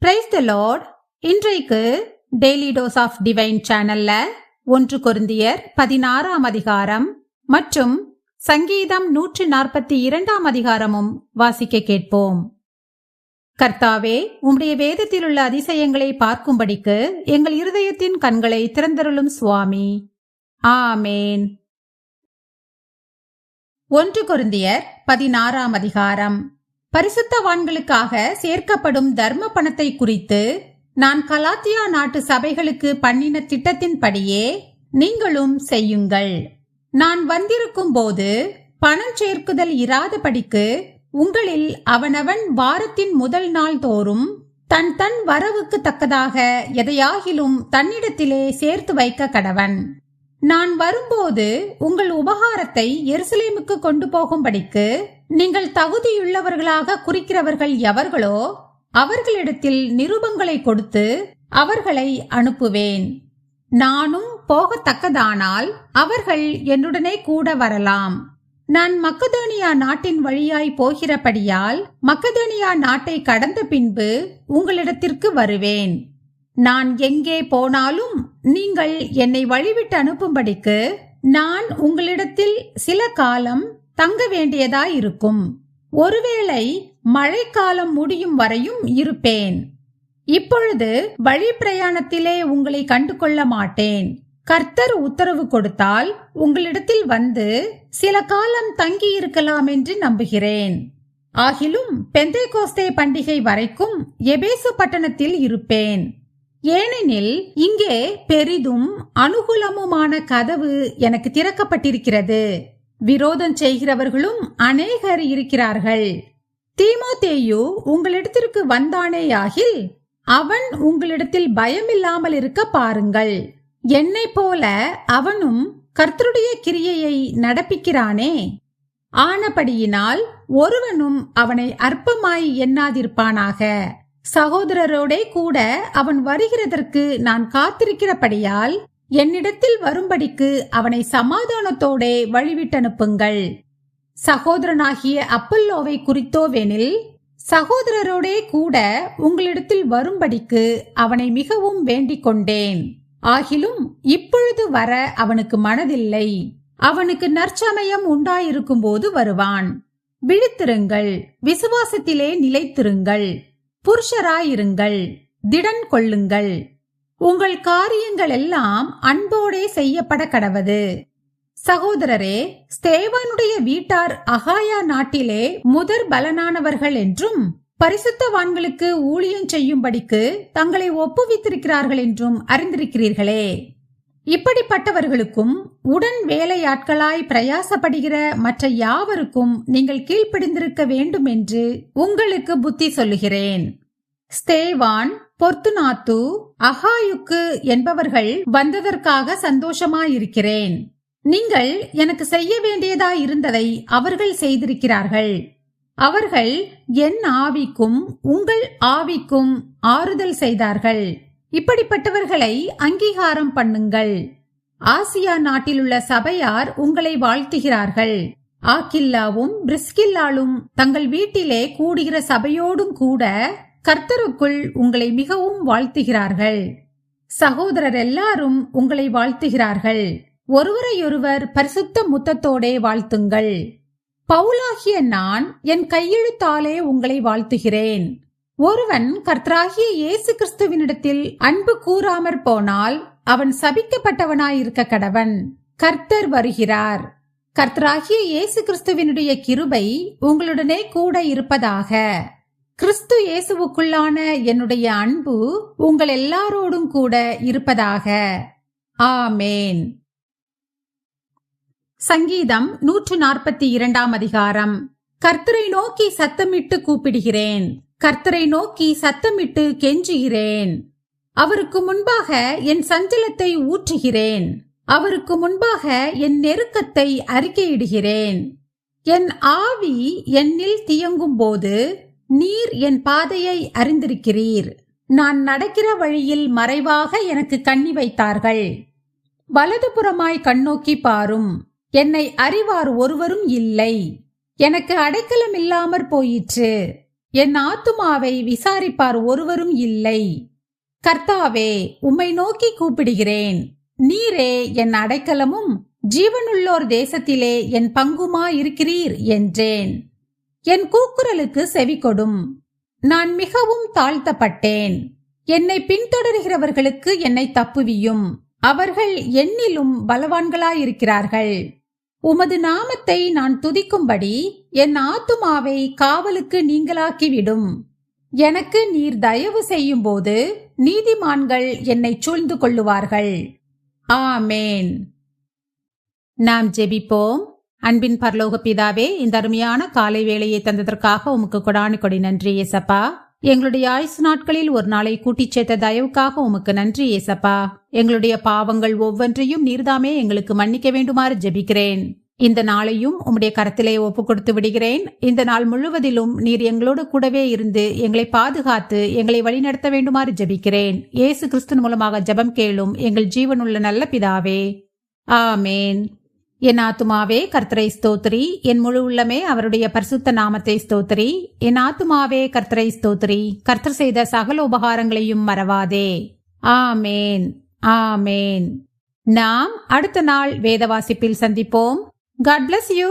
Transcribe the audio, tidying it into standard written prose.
Praise the Lord. இன்றைக்கு daily dose of divine சேனல்ல 1 கொரிந்தியர் 16ஆம் அதிகாரம் மற்றும் சங்கீதம் 142ஆம் அதிகாரமும் வாசிக்க கேட்போம். கர்த்தாவே, உம்முடைய வேதத்தில் உள்ள அதிசயங்களை பார்க்கும்படிக்கு எங்கள் இருதயத்தின் கண்களை திறந்தருளும் சுவாமி. ஆமேன். 1 கொரிந்தியர் 16ஆம் அதிகாரம். பரிசுத்தவான்களுக்காக சேர்க்கப்படும் தர்ம பணத்தை குறித்து நான் கலாத்தியா நாட்டு சபைகளுக்கு பண்ணின திட்டத்தின்படியே நீங்களும் செய்யுங்கள். நான் வந்திருக்கும் போது பணம் சேர்க்குதல் இராதபடிக்கு உங்களில் அவனவன் வாரத்தின் முதல் நாள் தோறும் தன் தன் வரவுக்கு தக்கதாக எதையாகிலும் தன்னிடத்திலே சேர்த்து வைக்க கடவன். நான் வரும்போது உங்கள் உபகாரத்தை எருசலேமுக்கு கொண்டு போகும்படிக்கு நீங்கள் தகுதியுள்ளவர்களாக குறிக்கிறவர்கள் எவர்களோ அவர்களிடத்தில் நிருபங்களை கொடுத்து அவர்களை அனுப்புவேன். நானும் போகத்தக்கதானால் அவர்கள் என்னுடனே கூட வரலாம். நான் மக்கெதோனியா நாட்டின் வழியாய் போகிறபடியால் மக்கெதோனியா நாட்டை கடந்த பின்பு உங்களிடத்திற்கு வருவேன். நான் எங்கே போனாலும் நீங்கள் என்னை வழிவிட்டு அனுப்பும்படிக்கு நான் உங்களிடத்தில் சில காலம் தங்க வேண்டியதாயிருக்கும். ஒருவேளை மழைக்காலம் முடியும் வரையும் இருப்பேன். இப்பொழுது வழி பிரயாணத்திலே உங்களை கண்டு கொள்ள மாட்டேன். கர்த்தர் உத்தரவு கொடுத்தால் உங்களிடத்தில் வந்து சில காலம் தங்கி இருக்கலாம் என்று நம்புகிறேன். ஆகிலும் பெந்தேகோஸ்தே பண்டிகை வரைக்கும் எபேசு பட்டணத்தில் இருப்பேன். ஏனெனில் இங்கே பெரிதும் அனுகூலமுமான கதவு எனக்கு திறக்கப்பட்டிருக்கிறது. விரோதம் செய்கிறவர்களும் அநேகர் இருக்கிறார்கள். தீமோத்தேயு உங்களிடத்திற்கு வந்தானேயாகில் அவன் உங்களிடத்தில் பயமில்லாமல் இருக்க பாருங்கள். என்னை போல அவனும் கர்த்தருடைய கிரியையை நடப்பிக்கிறானே. ஆனபடியினால் ஒருவனும் அவனை அற்பமாய் எண்ணாதிருப்பானாக. சகோதரரோடே கூட அவன் வருகிறதற்கு நான் காத்திருக்கிறபடியால் என்னிடத்தில் வரும்படிக்கு அவனை சமாதானத்தோடே வழிவிட்டனுப்புங்கள். சகோதரனாகிய அப்பல்லோவை குறித்தோவெனில் சகோதரரோடே கூட உங்களிடத்தில் வரும்படிக்கு அவனை மிகவும் வேண்டிக் கொண்டேன். ஆகிலும் இப்பொழுது வர அவனுக்கு மனதில்லை. அவனுக்கு நற்சமயம் உண்டாயிருக்கும் போது வருவான். விழித்திருங்கள், விசுவாசத்திலே நிலைத்திருங்கள், புருஷராயிருங்கள், திடன் கொள்ளுங்கள். உங்கள் காரியங்கள் எல்லாம் அன்போடே செய்யப்பட கடவது. சகோதரரே, ஸ்தேவானுடைய வீட்டார் அகாயா நாட்டிலே முதற் பலனானவர்கள் என்றும் பரிசுத்தவான்களுக்கு ஊழியம் செய்யும்படிக்கு தங்களை ஒப்புவித்திருக்கிறார்கள் என்றும் அறிந்திருக்கிறீர்களே. இப்படிப்பட்டவர்களுக்கும் உடன் வேலையாட்களாய் பிரயாசப்படுகிற மற்ற யாவருக்கும் நீங்கள் கீழ்ப்படிந்திருக்க வேண்டும் என்று உங்களுக்கு புத்தி சொல்லுகிறேன். ஸ்தேவான், பொர்த்துனாத்து, அகாயுக்கு என்பவர்கள் வந்ததற்காக சந்தோஷமாயிருக்கிறேன். நீங்கள் எனக்கு செய்ய வேண்டியதாயிருந்ததை அவர்கள் செய்திருக்கிறார்கள். அவர்கள் என் ஆவிக்கும் உங்கள் ஆவிக்கும் ஆறுதல் செய்தார்கள். இப்படிப்பட்டவர்களை அங்கீகாரம் பண்ணுங்கள். ஆசியா நாட்டிலுள்ள சபையார் உங்களை வாழ்த்துகிறார்கள். ஆக்கில்லாவும் பிரிஸ்கில்லாலும் தங்கள் வீட்டிலே கூடுகிற சபையோடும் கூட கர்த்தருக்குள் உங்களை மிகவும் வாழ்த்துகிறார்கள். சகோதரர் எல்லாரும் உங்களை வாழ்த்துகிறார்கள். ஒருவரையொருவர் பரிசுத்த முத்தத்தோடே வாழ்த்துங்கள். பவுலாகிய நான் என் கையெழுத்தாலே உங்களை வாழ்த்துகிறேன். ஒருவன் கர்த்தராகிய இயேசு கிறிஸ்துவினிடத்தில் அன்பு கூறாமற் போனால் அவன் சபிக்கப்பட்டவனாயிருக்க கடவன். கர்த்தர் வருகிறார். கர்த்தராகிய இயேசு கிறிஸ்துவினுடைய கிருபை உங்களுடனே கூட இருப்பதாக. கிறிஸ்து இயேசுவுக்குள்ளான என்னுடைய அன்பு உங்கள் எல்லாரோடும் கூட இருப்பதாக. ஆமேன். சங்கீதம் 142ஆம் அதிகாரம். கர்த்தரை நோக்கி சத்தமிட்டு கூப்பிடுகிறேன். கர்த்தரை நோக்கி சத்தமிட்டு கெஞ்சுகிறேன். அவருக்கு முன்பாக என் சஞ்சலத்தை ஊற்றுகிறேன். அவருக்கு முன்பாக என் நெருக்கத்தை அறிக்கையிடுகிறேன். என் ஆவி என்னில் தியங்கும் போது நீர் என் பாதையை அறிந்திருக்கிறீர். நான் நடக்கிற வழியில் மறைவாக எனக்கு கண்ணி வைத்தார்கள். வலதுபுறமாய் கண்ணோக்கி பாரும். என்னை அறிவார் ஒருவரும் இல்லை. எனக்கு அடைக்கலம் இல்லாமற் போயிற்று. என் ஆத்துமாவை விசாரிப்பார் ஒருவரும் இல்லை. கர்த்தாவே, உம்மை நோக்கி கூப்பிடுகிறேன். நீரே என் அடைக்கலமும் ஜீவனுள்ளோர் தேசத்திலே என் பங்குமாயிருக்கிறீர் என்றேன். என் கூக்குரலுக்கு செவிகொடும். நான் மிகவும் தாழ்த்தப்பட்டேன். என்னை பின்தொடர்கிறவர்களுக்கு என்னை தப்புவியும். அவர்கள் என்னிலும் பலவான்களாயிருக்கிறார்கள். உமது நாமத்தை நான் துதிக்கும்படி என் ஆத்துமாவை காவலுக்கு நீங்களாக்கிவிடும். எனக்கு நீர் தயவு செய்யும் போது நீதிமான்கள் என்னை சூழ்ந்து கொள்ளுவார்கள். ஆமேன். நாம் ஜெபிப்போம். அன்பின் பரலோக பிதாவே, இந்த அருமையான காலை வேளையை தந்ததற்காக உமக்கு கொடானு கொடி நன்றி ஏசப்பா. எங்களுடைய ஆயுசு நாட்களில் ஒரு நாளை கூட்டிச் சேர்த்த தயவுக்காக உமக்கு நன்றி ஏசப்பா. எங்களுடைய பாவங்கள் ஒவ்வொன்றையும் நீர்தாமே எங்களுக்கு மன்னிக்க வேண்டுமாறு ஜெபிக்கிறேன். இந்த நாளையும் உம்முடைய கரத்திலே ஒப்பு கொடுத்து விடுகிறேன். இந்த நாள் முழுவதிலும் நீர் எங்களோடு கூடவே இருந்து எங்களை பாதுகாத்து எங்களை வழிநடத்த வேண்டுமாறு ஜெபிக்கிறேன். இயேசு கிறிஸ்து மூலமாக ஜெபம் கேளும் எங்கள் ஜீவனுள்ள நல்ல பிதாவே, ஆமேன். என் ஆத்துமாவே கர்த்தரை ஸ்தோத்திரி, என் முழு உள்ளமே அவருடைய பரிசுத்த நாமத்தை ஸ்தோத்திரி. என் ஆத்துமாவே கர்த்தரை ஸ்தோத்திரி, கர்த்தர் செய்த சகல உபகாரங்களையும் மறவாதே. ஆமேன், ஆமேன். நாம் அடுத்த நாள் வேத வாசிப்பில் சந்திப்போம். God bless you.